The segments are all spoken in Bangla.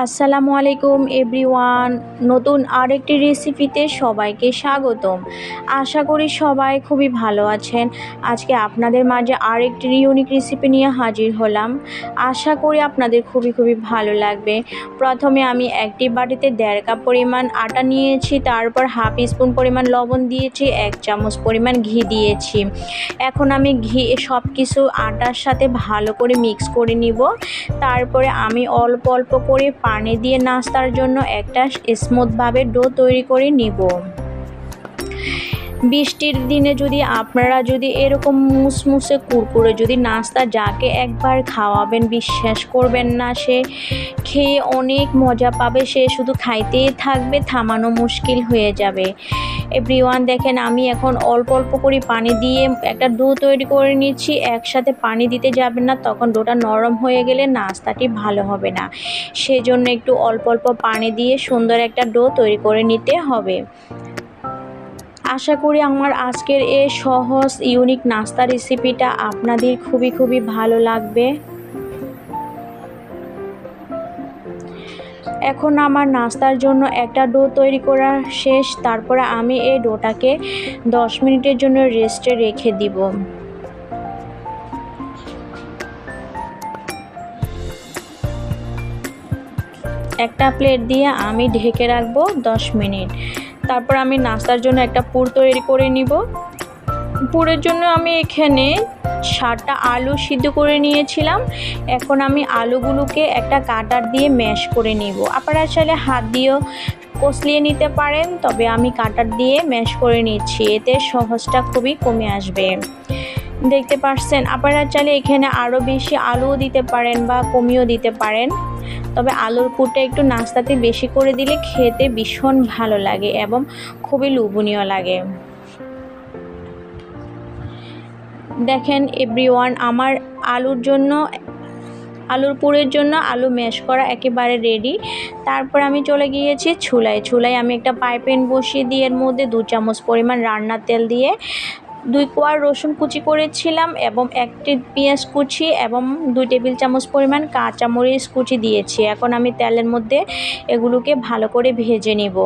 আসসালামু আলাইকুম এভরিওয়ান। নতুন আরেকটি রেসিপিতে সবাইকে স্বাগতম। আশা করি সবাই খুবই ভালো আছেন। আজকে আপনাদের মাঝে আরেকটি ইউনিক রেসিপি নিয়ে হাজির হলাম। আশা করি আপনাদের খুবই ভালো লাগবে। প্রথমে আমি একটি বাটিতে 1.5 কাপ পরিমাণ আটা নিয়েছি, তারপর হাফ স্পুন পরিমাণ লবণ দিয়েছি, 1 চামচ পরিমাণ ঘি দিয়েছি। এখন আমি সব কিছু আটার সাথে ভালো করে মিক্স করে নিব। তারপরে আমি অল্প অল্প করে পানি দিয়ে নাস্তার জন্য একটা স্মুথভাবে ডো তৈরি করে নিব। বৃষ্টির দিনে আপনারা যদি এরকম মুসমুসে কুরকুরে নাস্তা যাকে একবার খাওয়াবেন বিশ্বাস করবেন না, সে খেয়ে অনেক মজা পাবে, সে শুধু খাইতেই থাকবে, থামানো মুশকিল হয়ে যাবে। এভরিওয়ান দেখেন, আমি এখন অল্প অল্প করে পানি দিয়ে একটা ডো তৈরি করে নিচ্ছি। একসাথে পানি দিতে যাবেন না, তখন ডোটা নরম হয়ে গেলে নাস্তাটি ভালো হবে না। সেজন্য একটু অল্প অল্প পানি দিয়ে সুন্দর একটা ডো তৈরি করে নিতে হবে। আশা করি আমার আজকের এই সহজ ইউনিক নাস্তা রেসিপিটা আপনাদের খুবই ভালো লাগবে। এখন আমার নাস্তার জন্য একটা ডো তৈরি করা শেষ। তারপরে আমি এই ডোটাকে 10 মিনিটের জন্য রেস্টে রেখে দিব। একটা প্লেট দিয়ে আমি ঢেকে রাখবো 10 মিনিট। তারপর আমি নাস্তার জন্য একটা পুর তৈরি করে নিব। পুরের জন্য আমি এখানে 7টা আলু সিদ্ধ করে নিয়েছিলাম। এখন আমি আলুগুলোকে একটা কাটার দিয়ে ম্যাশ করে নিব। আপনারা চাইলে হাত দিয়েও কষলিয়ে নিতে পারেন, তবে আমি কাটার দিয়ে ম্যাশ করে নিচ্ছি, এতে সহজটা খুবই কমে আসবে। দেখতে পাচ্ছেন, আপনারা চাইলে এখানে আরও বেশি আলুও দিতে পারেন বা কমিয়েও দিতে পারেন, তবে আলুর পুরটা একটু নাস্তাতে বেশি করে দিলে খেতে ভীষণ ভালো লাগে এবং খুবই লোভনীয় লাগে। দেখেন এভরিওয়ান, আমার আলুর পুরের জন্য আলু ম্যাশ করা একেবারে রেডি। তারপর আমি চলে গিয়েছি চুলায় আমি একটা পাইপ্যান বসিয়ে দিয়ে এর মধ্যে 2 চামচ পরিমাণ রান্নার তেল দিয়ে 2 কোয়া রসুন কুচি করেছিলাম এবং 1টি পেঁয়াজ কুচি এবং 2 টেবিল চামচ পরিমাণ কাঁচামরিচ কুচি দিয়েছি। এখন আমি তেলের মধ্যে এগুলোকে ভালো করে ভেজে নিব।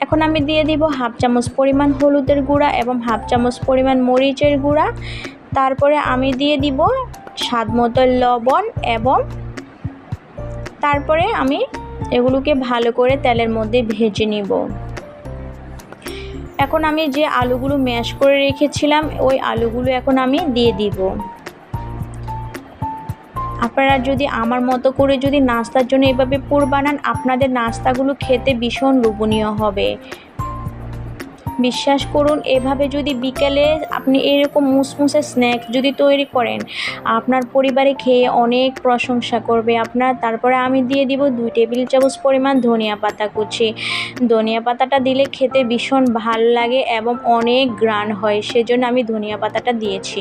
এখন আমি দিয়ে দিব হাফ চামচ পরিমাণ হলুদের গুঁড়া এবং হাফ চামচ পরিমাণ মরিচের গুঁড়া। তারপরে আমি দিয়ে দিব স্বাদ মতো লবণ এবং তারপরে আমি এগুলোকে ভালো করে তেলের মধ্যে ভেজে নিব। এখন আমি যে আলুগুলো ম্যাশ করে রেখেছিলাম ওই আলুগুলো এখন আমি দিয়ে দিব। আপনারা যদি আমার মতো করে নাস্তার জন্য এভাবে পুর বানান, আপনাদের নাস্তাগুলো খেতে ভীষণ লোভনীয় হবে। বিশ্বাস করুন, এভাবে বিকেলে আপনি এরকম মুসমুসে স্ন্যাক্স তৈরি করেন, আপনার পরিবারে খেয়ে অনেক প্রশংসা করবে আপনার। তারপরে আমি দিয়ে দিব 2 টেবিল চামচ পরিমাণ ধনিয়া পাতা কুচি। ধনিয়া পাতাটা দিলে খেতে ভীষণ ভালো লাগে এবং অনেক ঘ্রাণ হয়, সেজন্য আমি ধনিয়া পাতাটা দিয়েছি।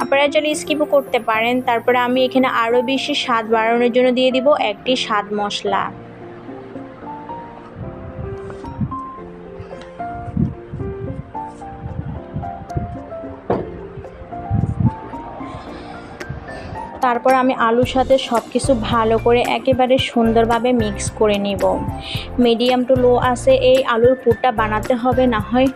আপনারা চাইলে স্কিপও করতে পারেন। তারপরে আমি এখানে আরও বেশি স্বাদ বাড়ানোর জন্য দিয়ে দিব একটি স্বাদ মশলা। তারপর আমি আলুর সাথে সব কিছু ভালো করে একেবারে সুন্দরভাবে মিক্স করে নিব। মিডিয়াম টু লো আছে এই আলুর পুরটা বানাতে হবে, না হয়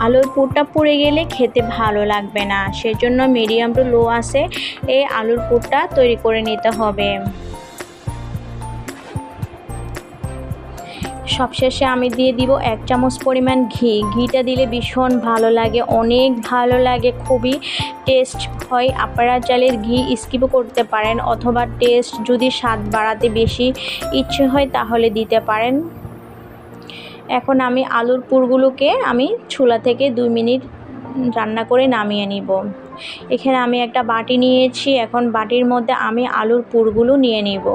আলুর পুরটা পুড়ে গেলে খেতে ভালো লাগবে না। সেজন্য মিডিয়াম টু লো আছে এই আলুর পুরটা তৈরি করে নিতে হবে। সবশেষে আমি দিয়ে দিব 1 চামচ পরিমাণ ঘিটা দিলে ভীষণ ভালো লাগে, অনেক ভালো লাগে, খুবই টেস্ট হয়। আপনারা চাইলে ঘি স্কিপও করতে পারেন, অথবা টেস্ট স্বাদ বাড়াতে বেশি ইচ্ছে হয় তাহলে দিতে পারেন। এখন আমি আলুর পুরগুলোকে আমি চুলা থেকে 2 মিনিট রান্না করে নামিয়ে নিব। এখানে আমি একটা বাটি নিয়েছি, এখন বাটির মধ্যে আমি আলুর পুরগুলো নিয়ে নিব।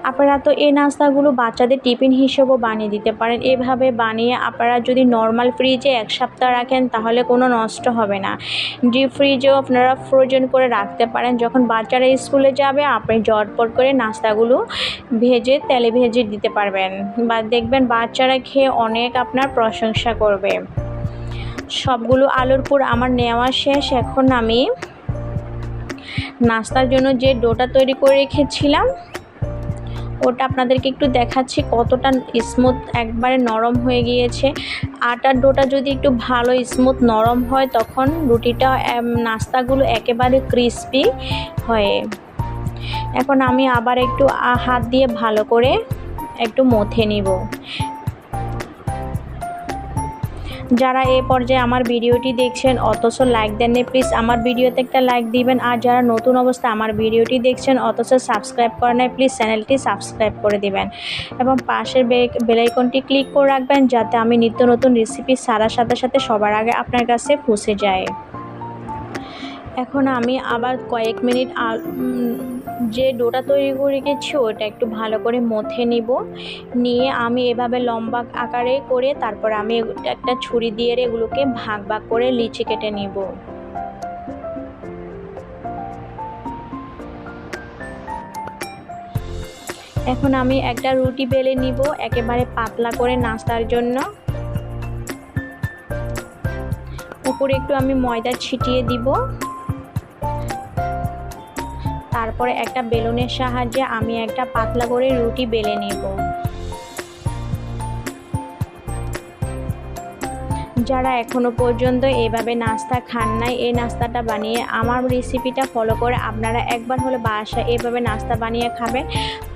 আপনারা তো এই নাস্তাগুলো বাচ্চাদের টিফিন হিসেবেও বানিয়ে দিতে পারেন। এভাবে বানিয়ে আপনারা যদি নর্মাল ফ্রিজে 1 সপ্তাহ রাখেন তাহলে কোনো নষ্ট হবে না। ডিপ ফ্রিজেও আপনারা ফ্রোজেন করে রাখতে পারেন। যখন বাচ্চারা স্কুলে যাবে আপনি ঝটপট করে নাস্তাগুলো তেলে ভেজে দিতে পারবেন, বা দেখবেন বাচ্চারা খেয়ে অনেক আপনার প্রশংসা করবে। সবগুলো আলুর পুর আমার নেওয়া শেষ। এখন আমি নাস্তার জন্য যে ডোটা তৈরি করে রেখেছিলাম ওটা আপনাদেরকে একটু দেখাচ্ছি কতটা স্মুথ, একবারে নরম হয়ে গিয়েছে। আটার ডোটা যদি একটু ভালো স্মুথ নরম হয় তখন রুটিটা নাস্তাগুলো একেবারে ক্রিস্পি হয়। এখন আমি আবার একটু হাত দিয়ে ভালো করে একটু মথে নিব। যারা এই পর্যায়ে আমার ভিডিওটি দেখছেন অথচ লাইক দেননি, প্লিজ আমার ভিডিওতে একটা লাইক দিবেন। আর যারা নতুন অবস্থায় আমার ভিডিওটি দেখছেন অথচ সাবস্ক্রাইব করেন নাই, প্লিজ চ্যানেলটি সাবস্ক্রাইব করে দিবেন এবং পাশের বেল আইকনটি ক্লিক করে রাখবেন যাতে আমি নিত্য নতুন রেসিপি ছাড়ার সাথে সাথে সবার আগে আপনার কাছে পৌঁছে যায়। এখন আমি আবার কয়েক মিনিট যে ডোটা তৈরি করে রেখেছি ওটা একটু ভালো করে মথে নিয়ে আমি এভাবে লম্বা আকারে করে তারপর আমি একটা ছুরি দিয়ে এগুলোকে ভাগ ভাগ করে লিচি কেটে নিব। এখন আমি একটা রুটি বেলে নিব একেবারে পাতলা করে নাস্তার জন্য। উপরে একটু আমি ময়দা ছিটিয়ে দিব। তারপরে একটা বেলুনের সাহায্যে আমি একটা পাতলা করে রুটি বেলে নেব। যারা এখনো পর্যন্ত এইভাবে নাস্তা খান নাই, এই নাস্তাটা বানিয়ে আমার রেসিপিটা ফলো করে আপনারা একবার হলে বাসায় এইভাবে নাস্তা বানিয়ে খাবেন,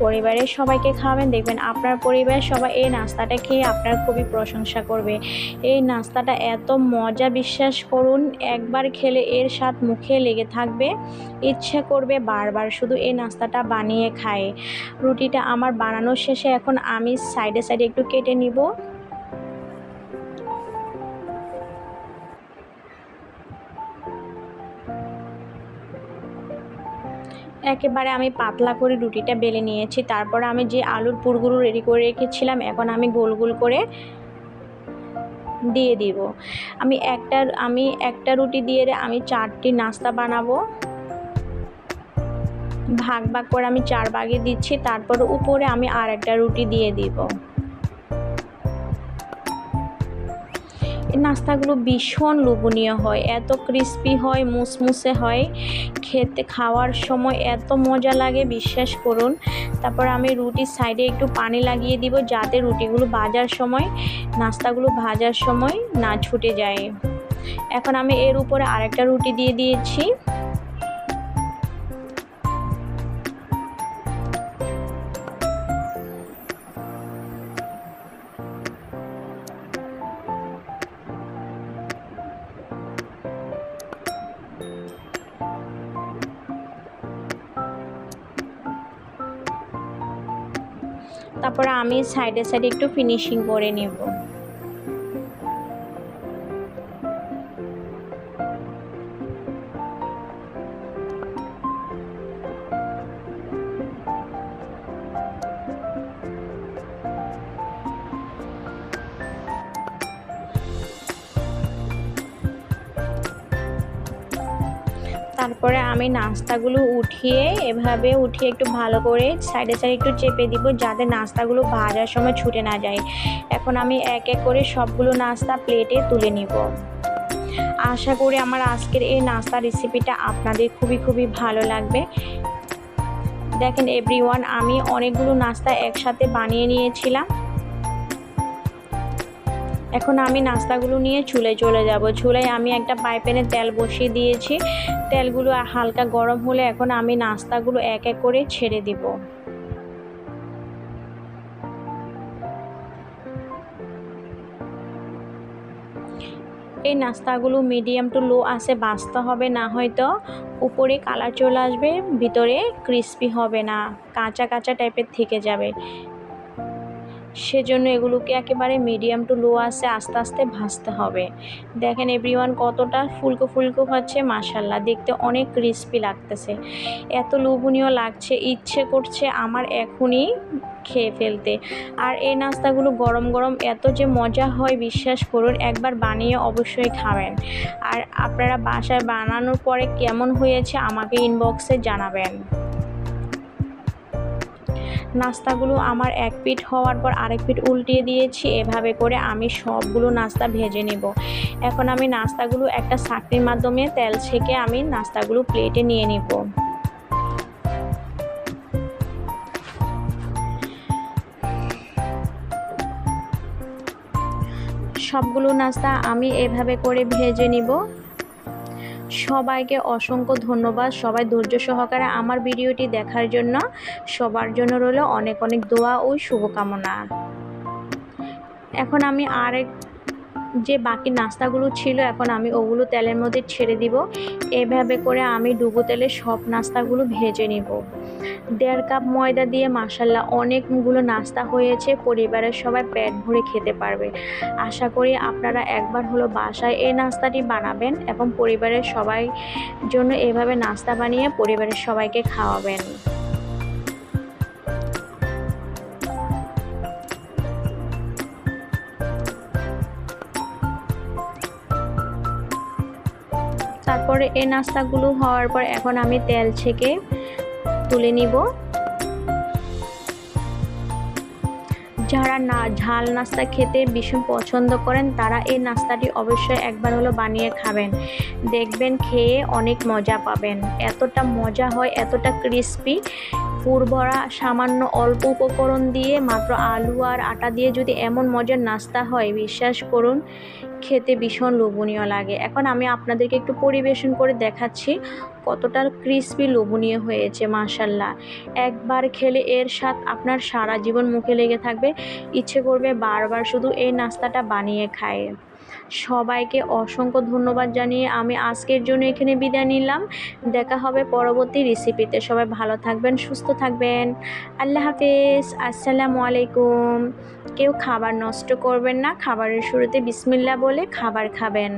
পরিবারের সবাইকে খাওয়াবেন, দেখবেন আপনার পরিবারের সবাই এই নাস্তাটা খেয়ে আপনার খুবই প্রশংসা করবে। এই নাস্তাটা এত মজা, বিশ্বাস করুন, একবার খেলে এর স্বাদ মুখে লেগে থাকবে, ইচ্ছে করবে বারবার শুধু এই নাস্তাটা বানিয়ে খায়। রুটিটা আমার বানানোর শেষে এখন আমি সাইডে সাইডে একটু কেটে নিব। একেবারে আমি পাতলা করে রুটিটা বেলে নিয়েছি। তারপর আমি যে আলুর পুরগুলো রেডি করে রেখেছিলাম এখন আমি গোল গোল করে দিয়ে দিব। আমি একটা রুটি দিয়ে আমি 4টি নাস্তা বানাবো। ভাগ ভাগ করে আমি 4 ভাগে দিচ্ছি। তারপর উপরে আমি আর একটা রুটি দিয়ে দিব। এই নাস্তাগুলো ভীষণ লোভনীয় হয়, এত ক্রিস্পি হয়, মুসমুসে হয়, খেতে খাওয়ার সময় এত মজা লাগে, বিশ্বাস করুন। তারপর আমি রুটির সাইডে একটু পানি লাগিয়ে দিব যাতে রুটিগুলো নাস্তাগুলো ভাজার সময় না ছুটে যায়। এখন আমি এর উপরে আরেকটা রুটি দিয়ে দিয়েছি। তারপরে আমি সাইডে সাইডে একটু ফিনিশিং করে নেব। তারপরে আমি নাস্তাগুলো উঠিয়ে একটু ভালো করে সাইডে সাইডে একটু চেপে দিব যাতে নাস্তাগুলো ভাজার সময় ছুটে না যায়। এখন আমি এক এক করে সবগুলো নাস্তা প্লেটে তুলে নিব। আশা করি আমার আজকের এই নাস্তা রেসিপিটা আপনাদের খুবই ভালো লাগবে। দেখেন এভরিওয়ান, আমি অনেকগুলো নাস্তা একসাথে বানিয়ে নিয়েছিলাম। এখন আমি নাস্তাগুলো নিয়ে চুলায় চলে যাব। চুলায় আমি একটা পাইপ্যানে তেল বসিয়ে দিয়েছি। তেলগুলো হালকা গরম হলে এখন আমি নাস্তাগুলো এক এক করে ছেড়ে দিব। এই নাস্তাগুলো মিডিয়াম টু লো আছে ভাজতে হবে, না হয়তো উপরে কালার চলে আসবে, ভিতরে ক্রিস্পি হবে না, কাঁচা কাঁচা টাইপের থেকে যাবে। সেজন্য এগুলোকে একেবারে মিডিয়াম টু লো আছে আস্তে আস্তে ভাজতে হবে। দেখেন এভরিওয়ান কতটা ফুলকো ফুলকো হচ্ছে, মাশাল্লাহ দেখতে অনেক ক্রিস্পি লাগতেছে, এত লোভনীয় লাগছে, ইচ্ছে করছে আমার এখনই খেয়ে ফেলতে। আর এই নাস্তাগুলো গরম গরম এত যে মজা হয় বিশ্বাস করুন, একবার বানিয়ে অবশ্যই খাবেন। আর আপনারা বাসায় বানানোর পরে কেমন হয়েছে আমাকে ইনবক্সে জানাবেন। নাস্তাগুলো আমার এক পিঠ হওয়ার পর আরেক পিঠ উল্টিয়ে দিয়েছি, এভাবে করে আমি সবগুলো নাস্তা ভেজে নেব। এখন আমি নাস্তাগুলো একটা ছাঁকনির মাধ্যমে তেল ছেঁকে আমি নাস্তাগুলো প্লেটে নিয়ে নিব। সবগুলো নাস্তা আমি এভাবে করে ভেজে নিব। সবাইকে অসংখ্য ধন্যবাদ, সবাই ধৈর্য সহকারে আমার ভিডিওটি দেখার জন্য। সবার জন্য রইল অনেক অনেক দোয়া ও শুভকামনা। এখন আমি যে বাকি নাস্তাগুলো ছিল এখন আমি ওগুলো তেলের মধ্যে ছেড়ে দিব। এভাবে করে আমি ডুবো তেলে সব নাস্তাগুলো ভেজে নিব। 1.5 কাপ ময়দা দিয়ে মাশাল্লাহ অনেকগুলো নাস্তা হয়েছে, পরিবারের সবাই পেট ভরে খেতে পারবে। আশা করি আপনারা একবার হলো বাসায় এই নাস্তাটি বানাবেন এবং পরিবারের সবাই জন্য এভাবে নাস্তা বানিয়ে পরিবারের সবাইকে খাওয়াবেন। তারপরে এই নাস্তাগুলো হওয়ার পর এখন আমি তেল ছেঁকে তুলে নিব। যারা ঝাল নাস্তা খেতে ভীষণ পছন্দ করেন তারা এই নাস্তাটি অবশ্যই একবার হলো বানিয়ে খাবেন, দেখবেন খেয়ে অনেক মজা পাবেন। এতটা মজা হয়, এতটা ক্রিস্পি, পুরভরা সামান্য অল্প উপকরণ দিয়ে মাত্র আলু আর আটা দিয়ে যদি এমন মজার নাস্তা হয় বিশ্বাস করুন খেতে ভীষণ লোভনীয় লাগে। এখন আমি আপনাদেরকে একটু পরিবেশন করে দেখাচ্ছি কতটা ক্রিস্পি লোভনীয় হয়েছে মাশাল্লাহ। একবার খেলে এর স্বাদ আপনার সারা জীবন মুখে লেগে থাকবে, ইচ্ছে করবে বারবার শুধু এই নাস্তাটা বানিয়ে খায়। সবাইকে অসংখ্য ধন্যবাদ জানিয়ে আমি আজকের জন্য এখানে বিদায় নিলাম। দেখা হবে পরবর্তী রেসিপিতে। সবাই ভালো থাকবেন, সুস্থ থাকবেন। আল্লাহ হাফেজ, আসসালামু আলাইকুম। কেউ খাবার নষ্ট করবেন না, খাবারের শুরুতে বিসমিল্লাহ বলে খাবার খাবেন।